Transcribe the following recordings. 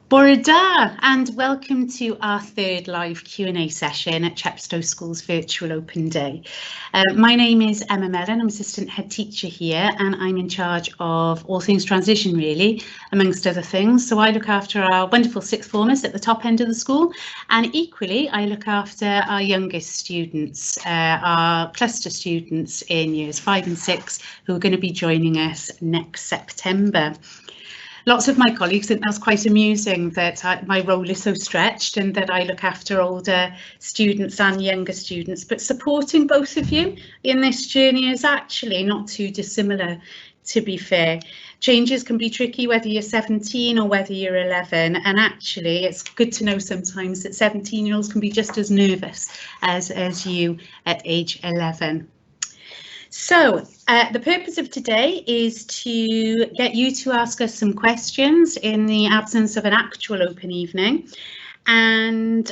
Bore da, and welcome to our third live Q&A session at Chepstow School's Virtual Open Day. My name is Emma Mellen, I'm Assistant Head Teacher here, and I'm in charge of all things transition really, amongst other things. So I look after our wonderful sixth formers at the top end of the school, and equally I look after our youngest students, our cluster students in years 5 and 6, who are going to be joining us next September. Lots of my colleagues think that's quite amusing that my role is so stretched and that I look after older students and younger students, but supporting both of you in this journey is actually not too dissimilar, to be fair. Changes can be tricky whether you're 17 or whether you're 11, and actually it's good to know sometimes that 17-year-olds can be just as nervous as you at age 11. So the purpose of today is to get you to ask us some questions in the absence of an actual open evening, and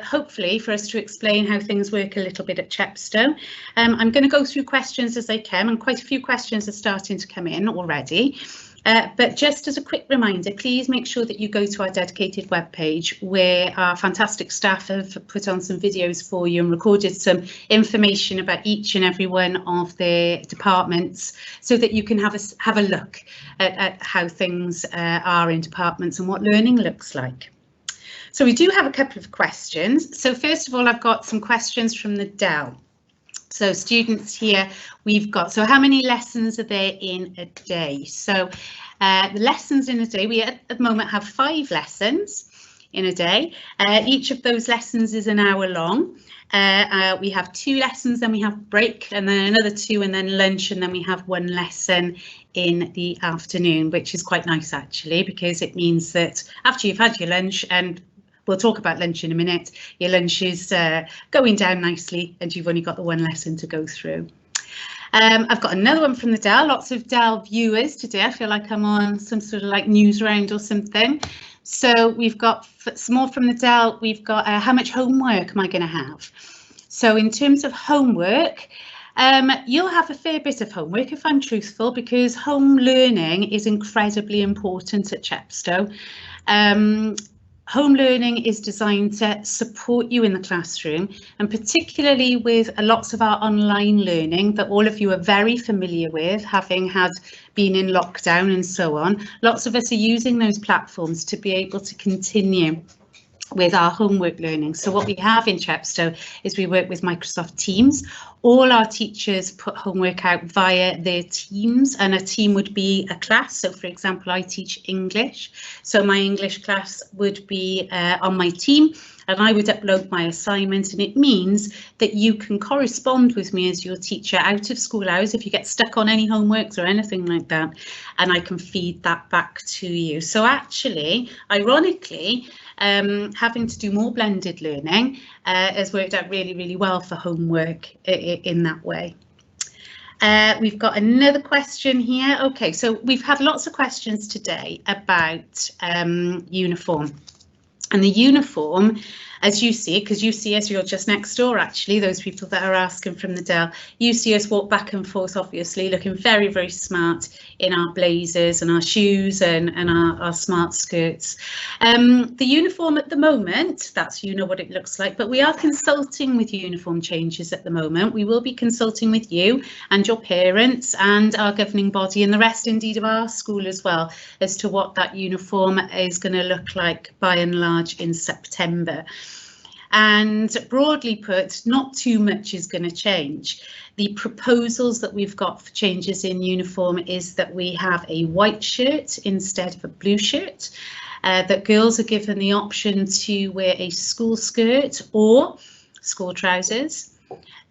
hopefully for us to explain how things work a little bit at Chepstow. I'm going to go through questions as I can, and quite a few questions are starting to come in already. But just as a quick reminder, please make sure that you go to our dedicated webpage where our fantastic staff have put on some videos for you and recorded some information about each and every one of the departments so that you can have a look at how things are in departments and what learning looks like. So we do have a couple of questions. So first of all, I've got some questions from the DEL. So students here, we've got, so how many lessons are there in a day? So the lessons in a day, we at the moment have 5 lessons in a day. Each of those lessons is an hour long. We have 2 lessons, then we have break, and then another 2, and then lunch, and then we have 1 lesson in the afternoon, which is quite nice actually, because it means that after you've had your lunch, and we'll talk about lunch in a minute, your lunch is going down nicely and you've only got the 1 lesson to go through. I've got another one from the DEL, lots of DEL viewers today. I feel like I'm on some sort of like news round or something. So we've got some more from the DEL. We've got how much homework am I going to have? So in terms of homework, you'll have a fair bit of homework if I'm truthful, because home learning is incredibly important at Chepstow. Home learning is designed to support you in the classroom, and particularly with lots of our online learning that all of you are very familiar with, having been in lockdown and so on. Lots of us are using those platforms to be able to continue with our homework learning. So what we have in Chepstow is we work with Microsoft Teams. All our teachers put homework out via their teams, and a team would be a class. So for example, I teach English, so my English class would be on my team, and I would upload my assignment, and it means that you can correspond with me as your teacher out of school hours if you get stuck on any homeworks or anything like that, and I can feed that back to you. So actually, ironically, having to do more blended learning has worked out really, really well for homework in that way. We've got another question here. OK, so we've had lots of questions today about uniform. And the uniform, as you see, because you see us, you're just next door actually, those people that are asking from the DEL, you see us walk back and forth obviously looking very, very smart in our blazers and our shoes and our smart skirts. The uniform at the moment, you know what it looks like, but we are consulting with uniform changes at the moment. We will be consulting with you and your parents and our governing body and the rest indeed of our school as well as to what that uniform is going to look like by and large in September. And broadly put, not too much is going to change. The proposals that we've got for changes in uniform is that we have a white shirt instead of a blue shirt, that girls are given the option to wear a school skirt or school trousers,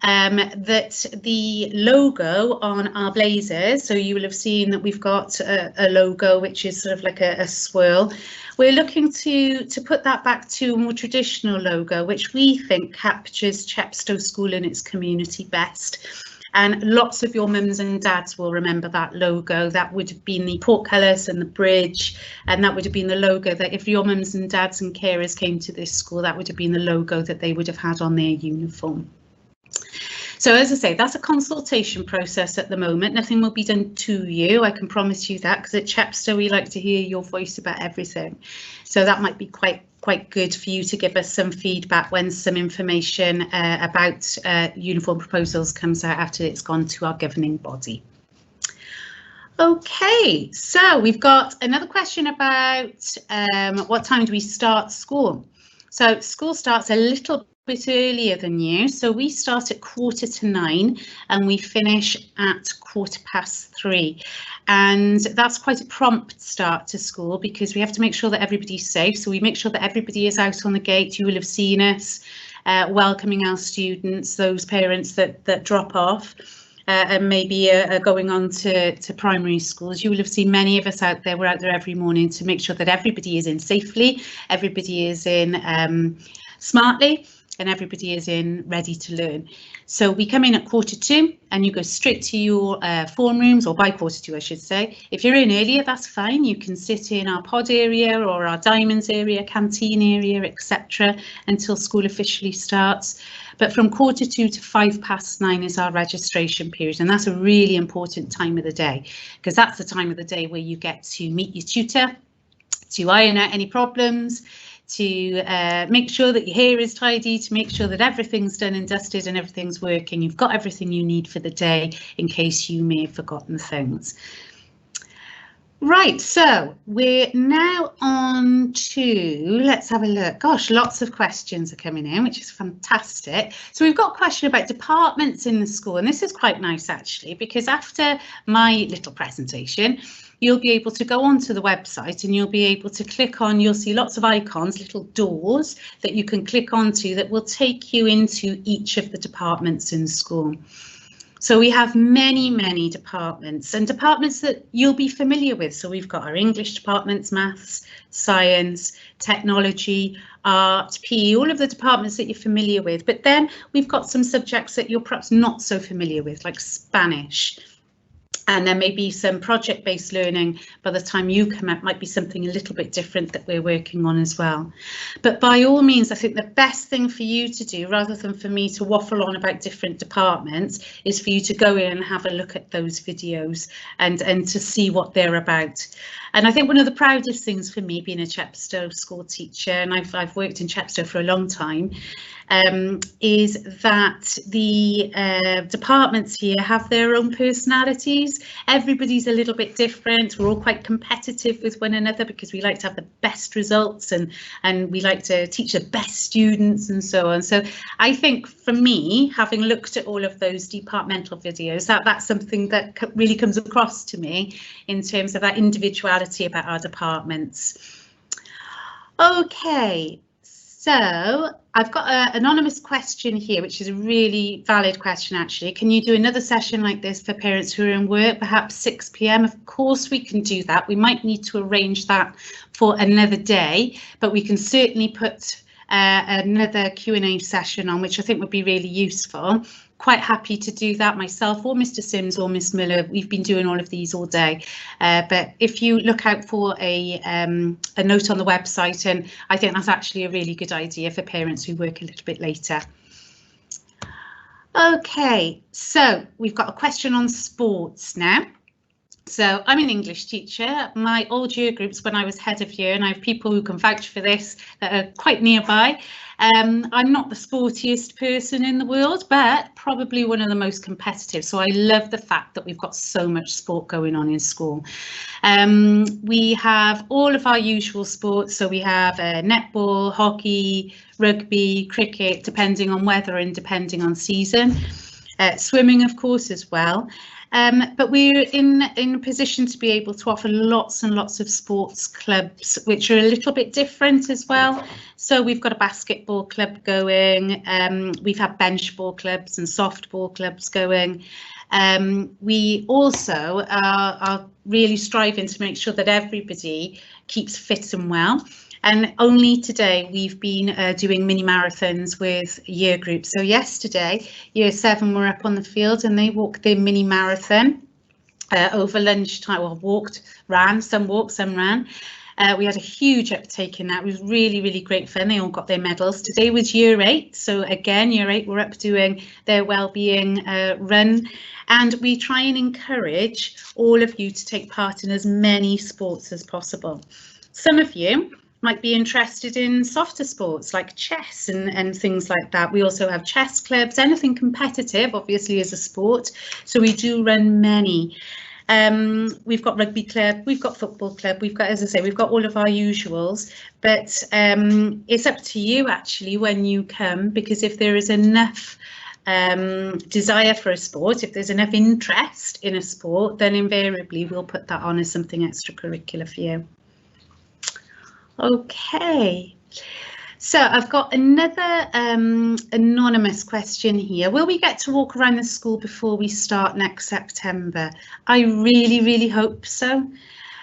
that the logo on our blazers, so you will have seen that we've got a logo which is sort of like a swirl. We're looking to put that back to a more traditional logo, which we think captures Chepstow School and its community best. And lots of your mums and dads will remember that logo. That would have been the portcullis and the bridge, and that would have been the logo that if your mums and dads and carers came to this school, that would have been the logo that they would have had on their uniform. So as I say, that's a consultation process at the moment. Nothing will be done to you, I can promise you that, because at Chepstow we like to hear your voice about everything. So that might be quite good for you to give us some feedback when some information about uniform proposals comes out after it's gone to our governing body. Okay, so we've got another question about what time do we start school? So school starts a little bit earlier than you, so we start at 9:15 and we finish at 3:15, and that's quite a prompt start to school because we have to make sure that everybody's safe. So we make sure that everybody is out on the gate. You will have seen us welcoming our students, those parents that drop off and maybe are going on to primary schools. You will have seen many of us out there. We're out there every morning to make sure that everybody is in safely, everybody is in smartly, and everybody is in ready to learn. So we come in at 2:15 and you go straight to your form rooms, or by 2:45 I should say. If you're in earlier, that's fine. You can sit in our pod area or our diamonds area, canteen area, etc. until school officially starts. But from 2:45 to 9:05 is our registration period, and that's a really important time of the day because that's the time of the day where you get to meet your tutor, to iron out any problems, to make sure that your hair is tidy, to make sure that everything's done and dusted and everything's working. You've got everything you need for the day in case you may have forgotten things. Right, so we're now on to, let's have a look. Gosh, lots of questions are coming in, which is fantastic. So we've got a question about departments in the school, and this is quite nice actually, because after my little presentation, you'll be able to go onto the website and you'll be able to click on, you'll see lots of icons, little doors that you can click onto that will take you into each of the departments in school. So we have many departments, and departments that you'll be familiar with. So we've got our English departments, maths, science, technology, art, PE, all of the departments that you're familiar with. But then we've got some subjects that you're perhaps not so familiar with, like Spanish. And there may be some project-based learning by the time you come out, might be something a little bit different that we're working on as well. But by all means, I think the best thing for you to do, rather than for me to waffle on about different departments, is for you to go in and have a look at those videos and to see what they're about. And I think one of the proudest things for me, being a Chepstow school teacher, and I've worked in Chepstow for a long time, is that the departments here have their own personalities. Everybody's a little bit different. We're all quite competitive with one another because we like to have the best results and we like to teach the best students and so on. So I think for me, having looked at all of those departmental videos, that's something that really comes across to me in terms of that individuality about our departments. Okay. So I've got an anonymous question here, which is a really valid question, actually. Can you do another session like this for parents who are in work, perhaps 6 p.m? Of course we can do that. We might need to arrange that for another day, but we can certainly put another Q&A session on, which I think would be really useful. Quite happy to do that myself, or Mr. Sims or Miss Miller. We've been doing all of these all day, but if you look out for a note on the website, and I think that's actually a really good idea for parents who work a little bit later. Okay, so we've got a question on sports now. So I'm an English teacher. My old year groups, when I was head of year, and I have people who can vouch for this that are quite nearby. I'm not the sportiest person in the world, but probably one of the most competitive. So I love the fact that we've got so much sport going on in school. We have all of our usual sports. So we have netball, hockey, rugby, cricket, depending on weather and depending on season. Swimming, of course, as well. But we're in a position to be able to offer lots and lots of sports clubs, which are a little bit different as well. So we've got a basketball club going, we've had bench ball clubs and softball clubs going. We also are really striving to make sure that everybody keeps fit and well. And only today we've been doing mini marathons with year groups. So yesterday, year 7 were up on the field and they walked their mini marathon over lunchtime, well, ran, some walked, some ran. We had a huge uptake in that. It was really, really great fun. They all got their medals. Today was Year 8, so again, Year 8 were up doing their wellbeing run, and we try and encourage all of you to take part in as many sports as possible. Some of you might be interested in softer sports like chess and things like that. We also have chess clubs. Anything competitive obviously is a sport, so we do run many. We've got rugby club, we've got football club, we've got, as I say, we've got all of our usuals, but it's up to you actually when you come, because if there is enough desire for a sport, if there's enough interest in a sport, then invariably we'll put that on as something extracurricular for you. Okay, so I've got another anonymous question here. Will we get to walk around the school before we start next September? I really, really hope so.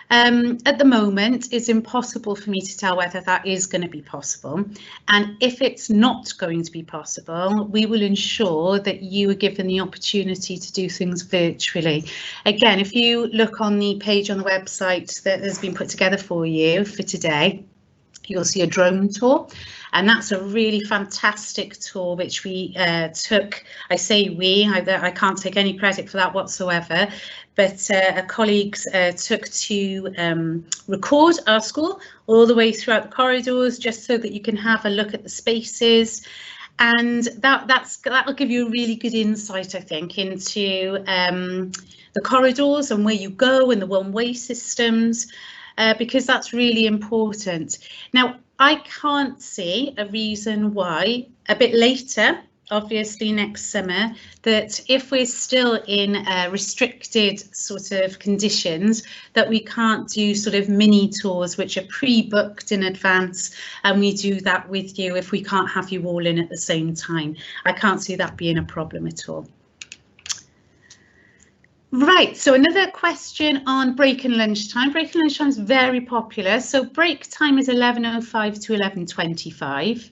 At the moment, it's impossible for me to tell whether that is going to be possible. And if it's not going to be possible, we will ensure that you are given the opportunity to do things virtually. Again, if you look on the page on the website that has been put together for you for today, you'll see a drone tour, and that's a really fantastic tour which we took. I say we, I can't take any credit for that whatsoever, but colleagues took to record our school all the way throughout the corridors, just so that you can have a look at the spaces, and that'll give you a really good insight, I think, into the corridors and where you go and the one-way systems. Because that's really important. Now, I can't see a reason why a bit later, obviously next summer, that if we're still in restricted sort of conditions, that we can't do sort of mini tours which are pre-booked in advance, and we do that with you if we can't have you all in at the same time. I can't see that being a problem at all. Right, so another question on break and lunchtime. Break and lunchtime is very popular. So break time is 11:05 to 11:25,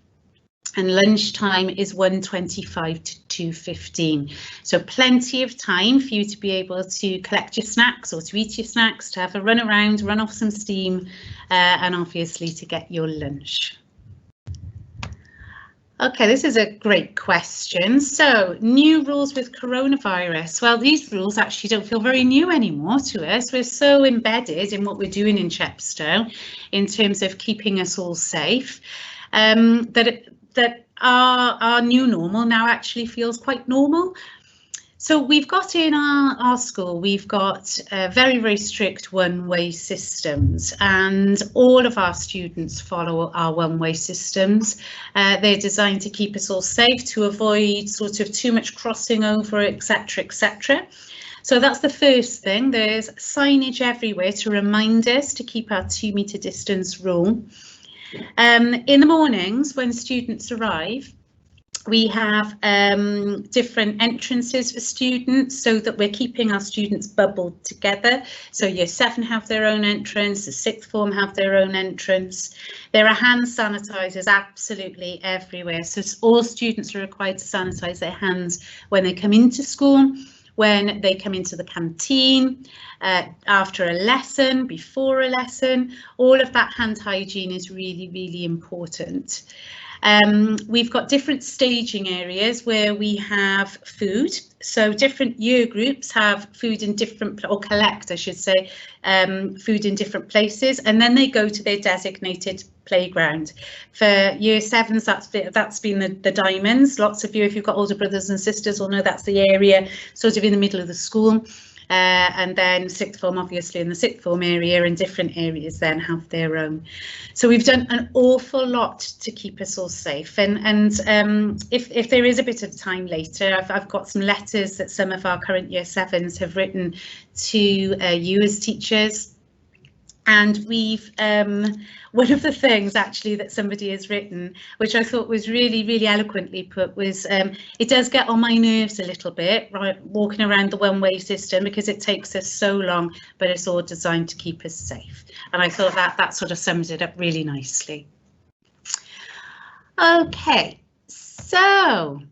and lunchtime is 1:25 to 2:15. So plenty of time for you to be able to collect your snacks or to eat your snacks, to have a run around, run off some steam, and obviously to get your lunch. Okay, this is a great question. So, new rules with coronavirus. Well, these rules actually don't feel very new anymore to us. We're so embedded in what we're doing in Chepstow in terms of keeping us all safe, that our new normal now actually feels quite normal. So we've got in our school, we've got very, very strict one-way systems, and all of our students follow our one-way systems. They're designed to keep us all safe, to avoid sort of too much crossing over, etc., etc. So that's the first thing. There's signage everywhere to remind us to keep our 2-metre distance rule. In the mornings when students arrive, we have different entrances for students so that we're keeping our students bubbled together. So Year 7 have their own entrance, the 6th form have their own entrance. There are hand sanitisers absolutely everywhere. So all students are required to sanitise their hands when they come into school, when they come into the canteen, after a lesson, before a lesson. All of that hand hygiene is really, really important. We've got different staging areas where we have food. So different year groups have food in different, or collect, I should say, food in different places, and then they go to their designated playground. For Year 7s, that's been the diamonds. Lots of you, if you've got older brothers and sisters, will know that's the area sort of in the middle of the school. And then 6th form, obviously, in the 6th form area, and different areas then have their own. So we've done an awful lot to keep us all safe. And if there is a bit of time later, I've got some letters that some of our current Year 7s have written to you as teachers. And we've, one of the things actually that somebody has written, which I thought was really, really eloquently put, was it does get on my nerves a little bit, right, walking around the one-way system, because it takes us so long, but it's all designed to keep us safe. And I thought that sort of sums it up really nicely. Okay, so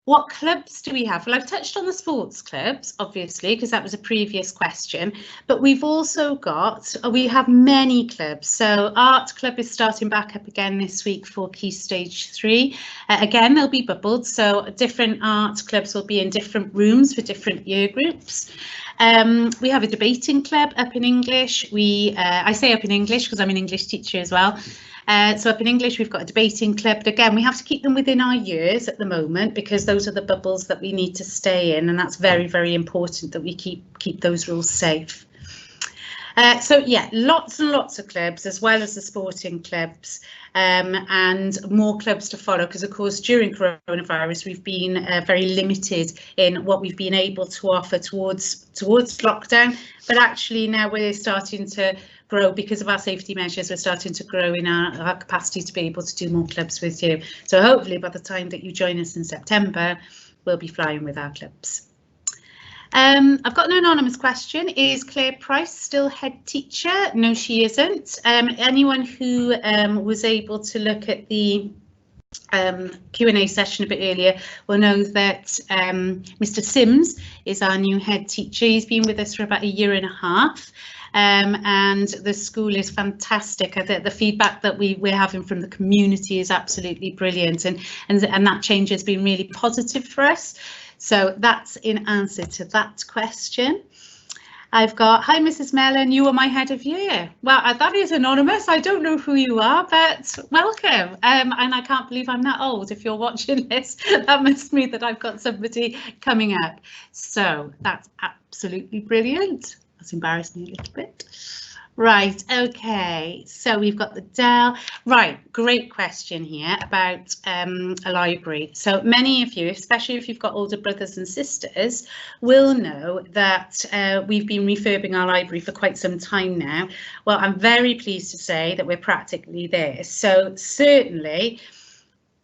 What clubs do we have? Well, I've touched on the sports clubs, obviously, because that was a previous question, but we've also got, we have many clubs. So Art Club is starting back up again this week for Key Stage 3. Again, they'll be bubbled, so different art clubs will be in different rooms for different year groups. We have a debating club up in English. I say up in English because I'm an English teacher as well. So up in English, we've got a debating club, but again, we have to keep them within our years at the moment because those are the bubbles that we need to stay in, and that's very, very important that we keep those rules safe. So yeah, lots and lots of clubs, as well as the sporting clubs, and more clubs to follow, because of course during coronavirus we've been very limited in what we've been able to offer towards lockdown, but actually now we're starting to grow because of our safety measures. We're starting to grow in our capacity to be able to do more clubs with you. So hopefully by the time that you join us in September, we'll be flying with our clubs. I've got an anonymous question. Is Claire Price still head teacher? No, she isn't. Anyone who was able to look at the Q&A session a bit earlier will know that Mr. Sims is our new head teacher. He's been with us for about 1.5 years. And the school is fantastic. I think the feedback that we're having from the community is absolutely brilliant, and that change has been really positive for us. So that's in answer to that question. I've got, hi Mrs. Mellen, you are my head of year. Well, that is anonymous. I don't know who you are, but welcome. And I can't believe I'm that old. If you're watching this, that must mean that I've got somebody coming up. So that's absolutely brilliant. That's embarrassed me a little bit. Right, okay, so we've got the Dell. Right, great question here about a library. So many of you, especially if you've got older brothers and sisters, will know that we've been refurbing our library for quite some time now. Well, I'm very pleased to say that we're practically there. So certainly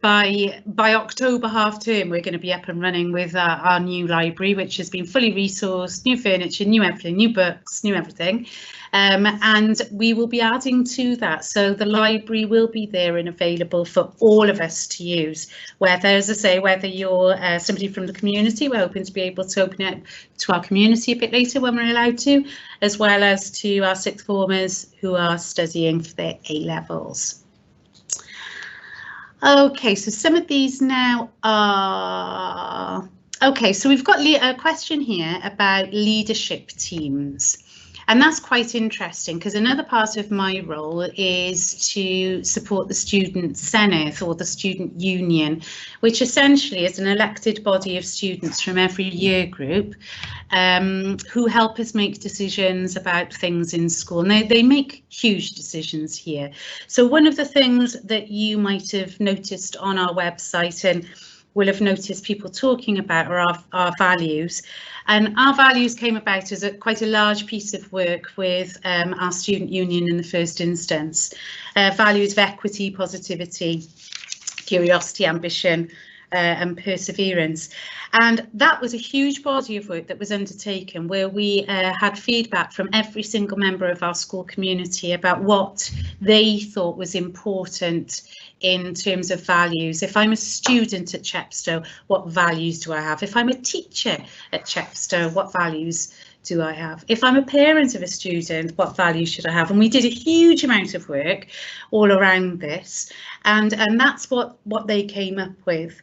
by October half term, we're going to be up and running with our new library, which has been fully resourced, new furniture, new everything, new books, new everything. And we will be adding to that. So the library will be there and available for all of us to use. Whether, as I say, whether you're somebody from the community, we're hoping to be able to open it to our community a bit later when we're allowed to, as well as to our sixth formers who are studying for their A-levels. Okay, so some of these now are, okay, so we've got a question here about leadership teams. And that's quite interesting because another part of my role is to support the Student Senate or the Student Union, which essentially is an elected body of students from every year group who help us make decisions about things in school. And they make huge decisions here. So one of the things that you might have noticed on our website and will have noticed people talking about are our values. And our values came about as quite a large piece of work with our student union in the first instance. Values of equity, positivity, curiosity, ambition, and perseverance. And that was a huge body of work that was undertaken where we had feedback from every single member of our school community about what they thought was important in terms of values. If I'm a student at Chepstow, what values do I have? If I'm a teacher at Chepstow, what values do I have? If I'm a parent of a student, what values should I have? And we did a huge amount of work all around this, and that's what they came up with.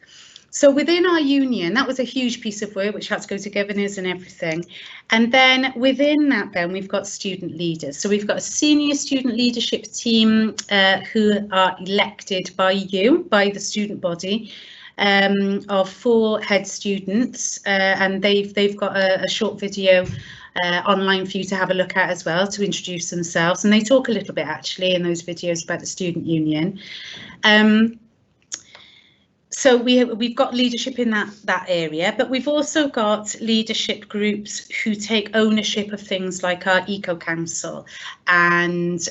So within our union, that was a huge piece of work which had to go to governors and everything. And then within that, then we've got student leaders. So we've got a senior student leadership team who are elected by you, by the student body, of 4 head students, and they've got a short video online for you to have a look at as well to introduce themselves. And they talk a little bit actually in those videos about the student union. So we've got leadership in that area, but we've also got leadership groups who take ownership of things like our Eco Council and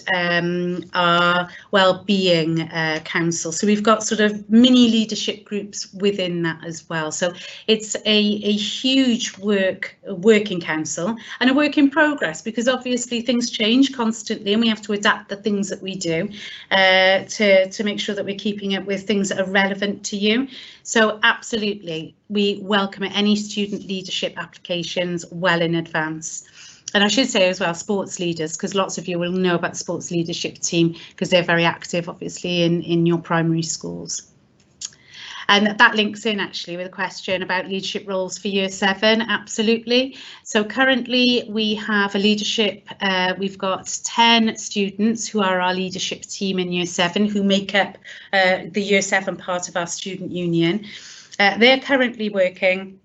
our Wellbeing Council. So we've got sort of mini leadership groups within that as well. So it's a huge working council and a work in progress, because obviously things change constantly and we have to adapt the things that we do to make sure that we're keeping up with things that are relevant to you. you. So absolutely, we welcome any student leadership applications well in advance. And I should say as well, sports leaders, because lots of you will know about the sports leadership team because they're very active, obviously, in your primary schools. And that links in actually with a question about leadership roles for Year 7, absolutely. So currently we have a leadership, we've got 10 students who are our leadership team in Year 7 who make up the Year 7 part of our student union. They're currently working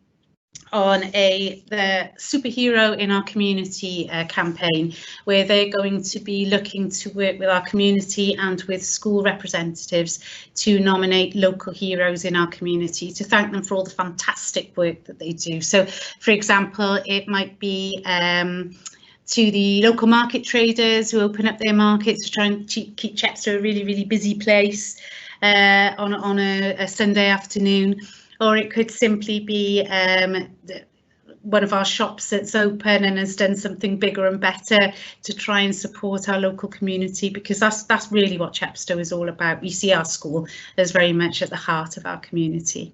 on the superhero in our community campaign, where they're going to be looking to work with our community and with school representatives to nominate local heroes in our community, to thank them for all the fantastic work that they do. So, for example, it might be to the local market traders who open up their markets to try and keep Chepstow a really, really busy place on a Sunday afternoon. Or it could simply be one of our shops that's open and has done something bigger and better to try and support our local community, because that's really what Chepstow is all about. We see our school as very much at the heart of our community.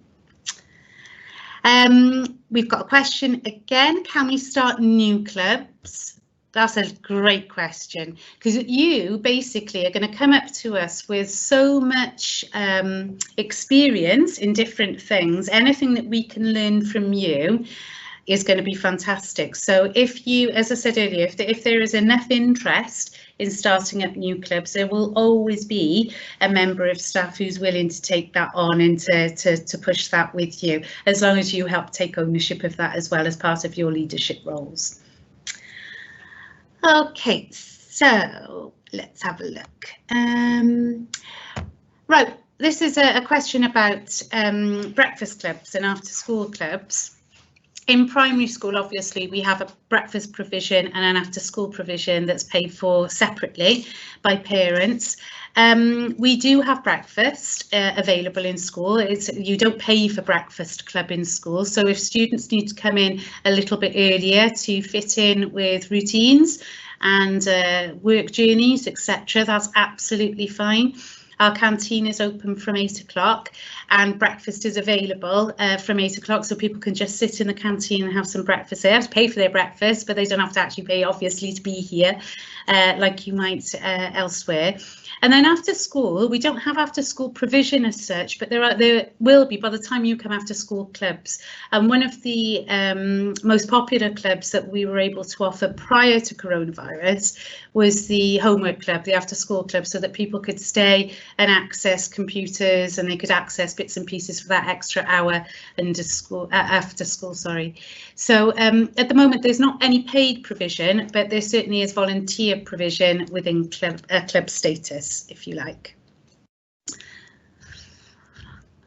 We've got a question again. Can we start new clubs? That's a great question, because you basically are going to come up to us with so much experience in different things. Anything that we can learn from you is going to be fantastic. So if you, as I said earlier, if there is enough interest in starting up new clubs, there will always be a member of staff who's willing to take that on and to push that with you, as long as you help take ownership of that as well as part of your leadership roles. Okay, so let's have a look. Right, this is a question about breakfast clubs and after school clubs. In primary school, obviously, we have a breakfast provision and an after school provision that's paid for separately by parents. We do have breakfast available in school. You don't pay for breakfast club in school, so if students need to come in a little bit earlier to fit in with routines and work journeys, etc., that's absolutely fine. Our canteen is open from 8 o'clock and breakfast is available from 8 o'clock, so people can just sit in the canteen and have some breakfast. They have to pay for their breakfast, but they don't have to actually pay, obviously, to be here like you might elsewhere. And then after school, we don't have after school provision as such, but there will be by the time you come after school clubs. And one of the most popular clubs that we were able to offer prior to coronavirus was the homework club, the after school club, so that people could stay and access computers and they could access bits and pieces for that extra hour after school. So at the moment, there's not any paid provision, but there certainly is volunteer provision within club status, if you like.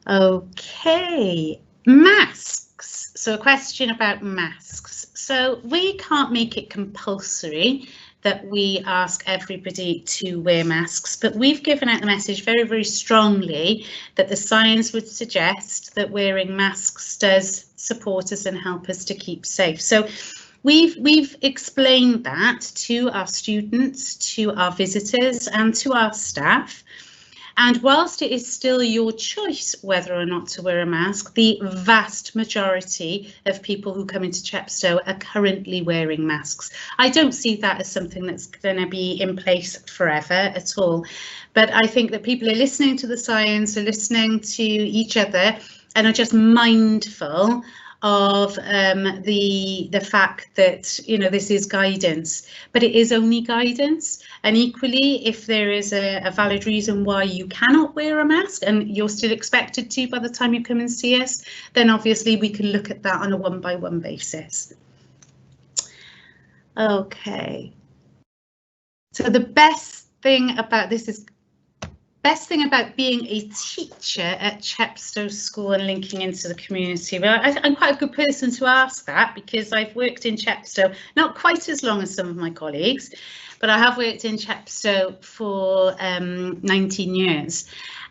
Okay, masks. So a question about masks. So we can't make it compulsory that we ask everybody to wear masks, but we've given out the message very, very strongly that the science would suggest that wearing masks does support us and help us to keep safe. So we've explained that to our students, to our visitors and to our staff. And whilst it is still your choice whether or not to wear a mask, the vast majority of people who come into Chepstow are currently wearing masks. I don't see that as something that's going to be in place forever at all. But I think that people are listening to the science, are listening to each other, and are just mindful of the fact that, you know, this is guidance, but it is only guidance. And equally, if there is a valid reason why you cannot wear a mask and you're still expected to by the time you come and see us, then obviously we can look at that on a one-by-one basis. Okay. So the best thing about being a teacher at Chepstow School and linking into the community. Well, I'm quite a good person to ask that, because I've worked in Chepstow, not quite as long as some of my colleagues, but I have worked in Chepstow for 19 years.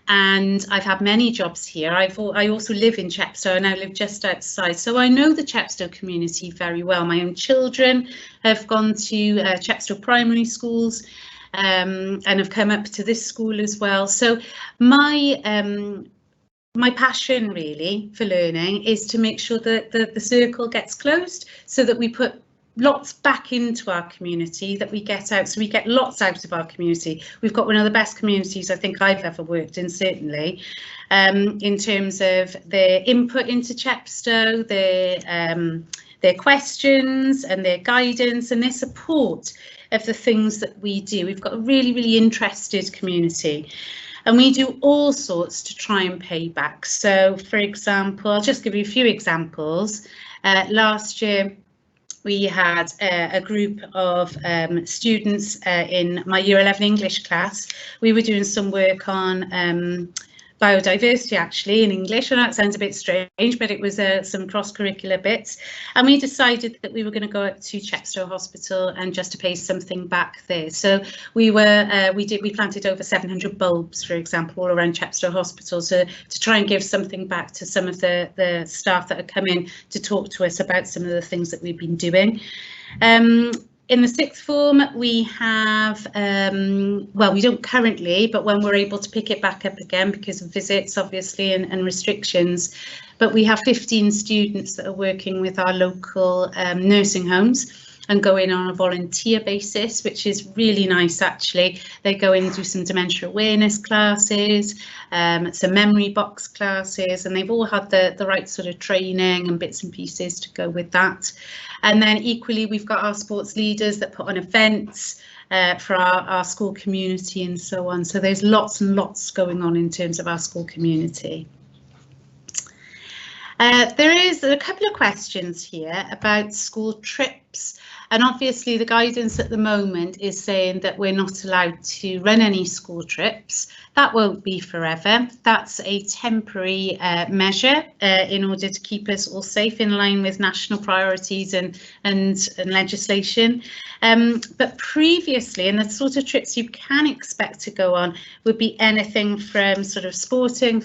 And I've had many jobs here. I also live in Chepstow and I live just outside. So I know the Chepstow community very well. My own children have gone to Chepstow primary schools. And have come up to this school as well. So my my passion really for learning is to make sure that the circle gets closed, so that we put lots back into our community, that we get out, so we get lots out of our community. We've got one of the best communities I think I've ever worked in, certainly, in terms of their input into Chepstow, their questions and their guidance and their support of the things that we do. We've got a really, really interested community. And we do all sorts to try and pay back. So, for example, I'll just give you a few examples. Last year, we had a group of students in my Year 11 English class. We were doing some work on biodiversity, actually, in English. I know it sounds a bit strange, but it was some cross-curricular bits. And we decided that we were going to go up to Chepstow Hospital and just to pay something back there. So we planted over 700 bulbs, for example, all around Chepstow Hospital to try and give something back to some of the staff that had come in to talk to us about some of the things that we've been doing. In the sixth form, we have, well, we don't currently, but when we're able to pick it back up again because of visits, obviously, and restrictions, but we have 15 students that are working with our local nursing homes and go in on a volunteer basis, which is really nice, actually. They go in and do some dementia awareness classes, some memory box classes, and they've all had the right sort of training and bits and pieces to go with that. And then equally, we've got our sports leaders that put on events for our school community and so on. So there's lots and lots going on in terms of our school community. There is a couple of questions here about school trips, and obviously the guidance at the moment is saying that we're not allowed to run any school trips. That won't be forever. That's a temporary measure in order to keep us all safe in line with national priorities and legislation. But previously, and the sort of trips you can expect to go on would be anything from sort of sporting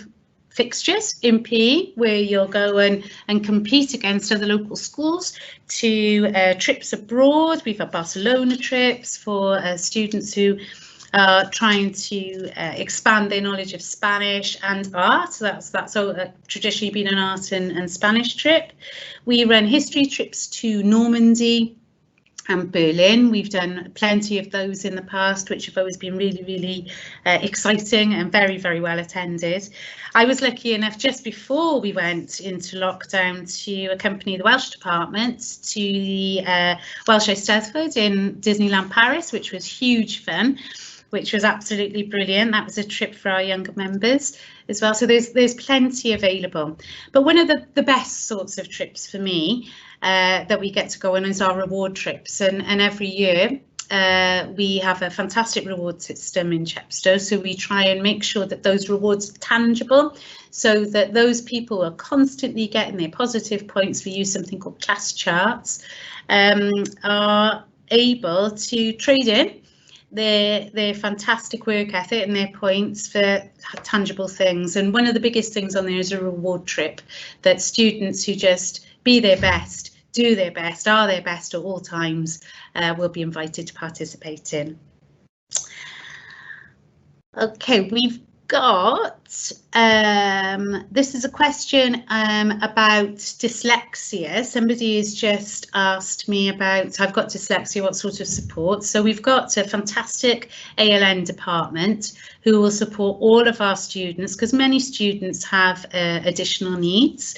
fixtures in PE, where you'll go and compete against other local schools, to trips abroad. We've had Barcelona trips for students who are trying to expand their knowledge of Spanish and art. So that's traditionally been an art and Spanish trip. We run history trips to Normandy and Berlin. We've done plenty of those in the past, which have always been really, really exciting and very, very well attended. I was lucky enough just before we went into lockdown to accompany the Welsh department to the Welsh Eisteddfod in Disneyland Paris, which was huge fun, which was absolutely brilliant. That was a trip for our younger members as well. So there's plenty available. But one of the best sorts of trips for me that we get to go on is our reward trips, and every year we have a fantastic reward system in Chepstow, so we try and make sure that those rewards are tangible, so that those people are constantly getting their positive points. We use something called class charts, are able to trade in their fantastic work ethic and their points for tangible things. And one of the biggest things on there is a reward trip that students who just be their best, do their best, are their best at all times will be invited to participate in. Okay, we've got, this is a question about dyslexia. Somebody has just asked me about, I've got dyslexia, what sort of support? So we've got a fantastic ALN department who will support all of our students, because many students have additional needs,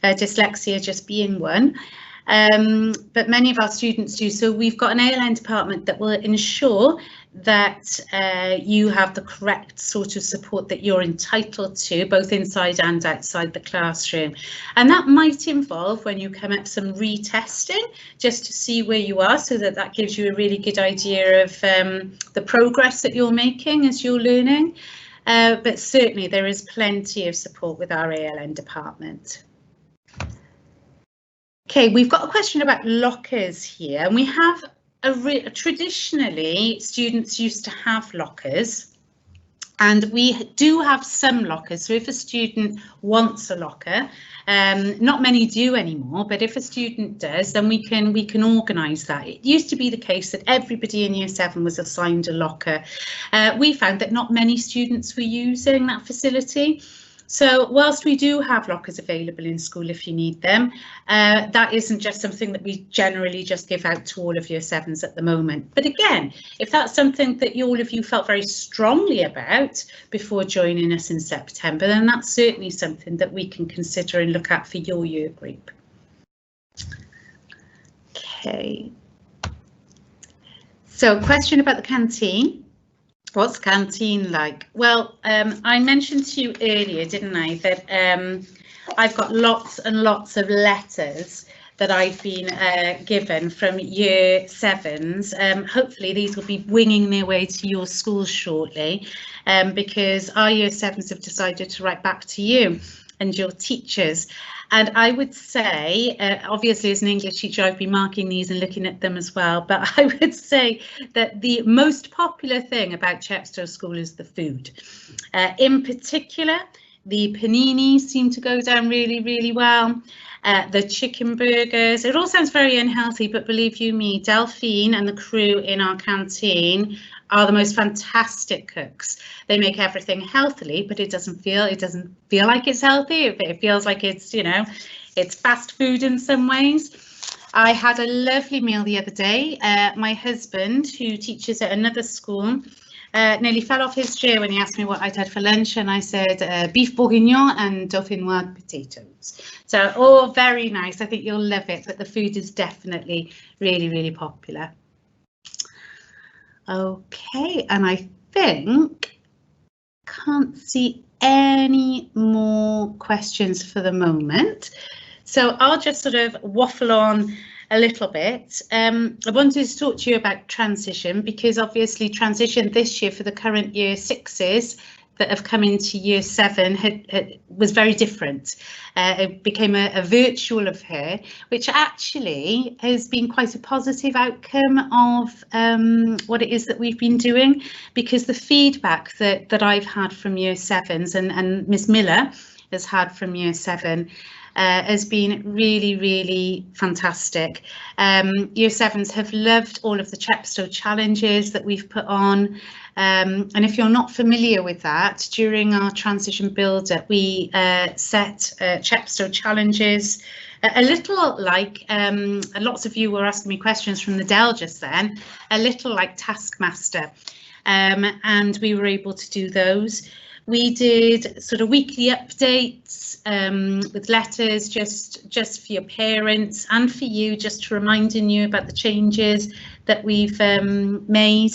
dyslexia just being one. But many of our students do. So we've got an ALN department that will ensure that you have the correct sort of support that you're entitled to, both inside and outside the classroom. And that might involve, when you come up, some retesting just to see where you are, so that gives you a really good idea of the progress that you're making as you're learning. But certainly there is plenty of support with our ALN department. Okay, we've got a question about lockers here, and we have traditionally students used to have lockers, and we do have some lockers. So if a student wants a locker, not many do anymore, but if a student does, then we can organise that. It used to be the case that everybody in Year 7 was assigned a locker. We found that not many students were using that facility. So whilst we do have lockers available in school if you need them, that isn't just something that we generally just give out to all of year 7s at the moment. But again, if that's something that all of you felt very strongly about before joining us in September, then that's certainly something that we can consider and look at for your year group. Okay. So, question about the canteen. What's canteen like? Well, I mentioned to you earlier, didn't I, that I've got lots and lots of letters that I've been given from year 7s. Hopefully these will be winging their way to your schools shortly, because our year 7s have decided to write back to you and your teachers. And I would say, obviously as an English teacher, I've been marking these and looking at them as well, but I would say that the most popular thing about Chepstow School is the food. In particular, the paninis seem to go down really, really well. The chicken burgers, it all sounds very unhealthy, but believe you me, Delphine and the crew in our canteen are the most fantastic cooks. They make everything healthily, but it doesn't feel like it's healthy. It feels like it's, you know, it's fast food in some ways. I had a lovely meal the other day. My husband, who teaches at another school, nearly fell off his chair when he asked me what I'd had for lunch, and I said beef bourguignon and dauphinoise potatoes. So all very nice. I think you'll love it, but the food is definitely really, really popular. Okay, and I think can't see any more questions for the moment. So I'll just sort of waffle on a little bit. I wanted to talk to you about transition, because obviously transition this year for the current year 6s that have come into year 7 was very different. It became a virtual affair, which actually has been quite a positive outcome of what it is that we've been doing, because the feedback that I've had from year 7s and Miss Miller has had from year 7 has been really, really fantastic. Year 7s have loved all of the Chepstow challenges that we've put on. And if you're not familiar with that, during our transition build-up, we set Chepstow challenges, a little like, lots of you were asking me questions from the Dell just then, a little like Taskmaster, and we were able to do those. We did sort of weekly updates with letters just for your parents and for you, just reminding you about the changes that we've made.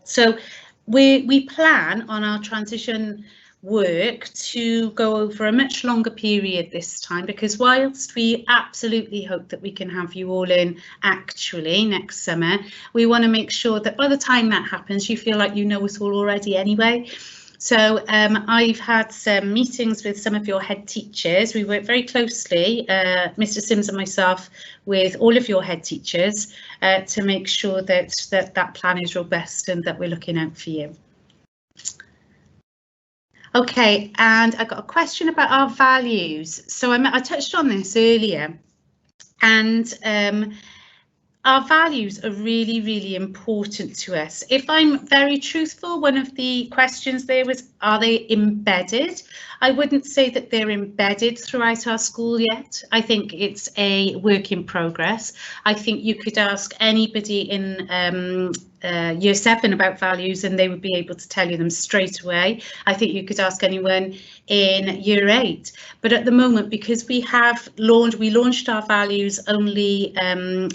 So we plan on our transition work to go over a much longer period this time, because whilst we absolutely hope that we can have you all in actually next summer, we want to make sure that by the time that happens, you feel like you know us all already anyway. So I've had some meetings with some of your head teachers. We work very closely, Mr. Sims and myself, with all of your head teachers to make sure that that plan is robust and that we're looking out for you. Okay, and I got a question about our values. So I touched on this earlier, and our values are really, really important to us. If I'm very truthful, one of the questions there was, are they embedded? I wouldn't say that they're embedded throughout our school yet. I think it's a work in progress. I think you could ask anybody in year 7 about values and they would be able to tell you them straight away. I think you could ask anyone in year 8, but at the moment, because we launched our values only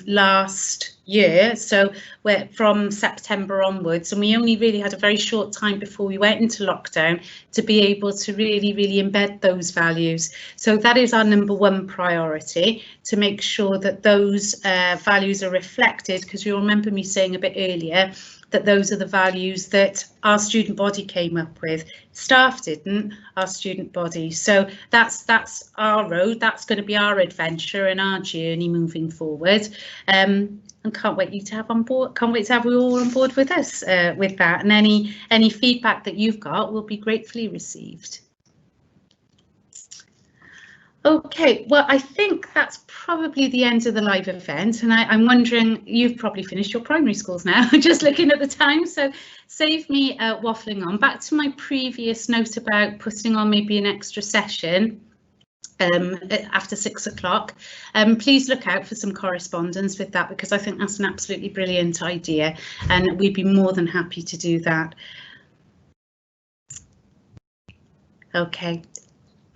last year, so we're from September onwards, and we only really had a very short time before we went into lockdown to be able to really embed those values. So that is our #1 priority, to make sure that those values are reflected, because you'll remember me saying a bit earlier that those are the values that our student body came up with. Staff didn't, our student body. So that's our road, that's going to be our adventure and our journey moving forward. And can't wait you to have on board. Can't wait to have you all on board with us with that. And any feedback that you've got will be gratefully received. Okay, well, I think that's probably the end of the live event, and I'm wondering, you've probably finished your primary schools now, just looking at the time, so save me waffling on. Back to my previous note about putting on maybe an extra session after 6 o'clock. Please look out for some correspondence with that, because I think that's an absolutely brilliant idea, and we'd be more than happy to do that. Okay,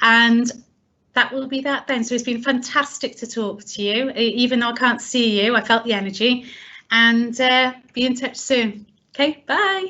and that will be that then. So it's been fantastic to talk to you, even though I can't see you. I felt the energy, and be in touch soon. Okay, bye.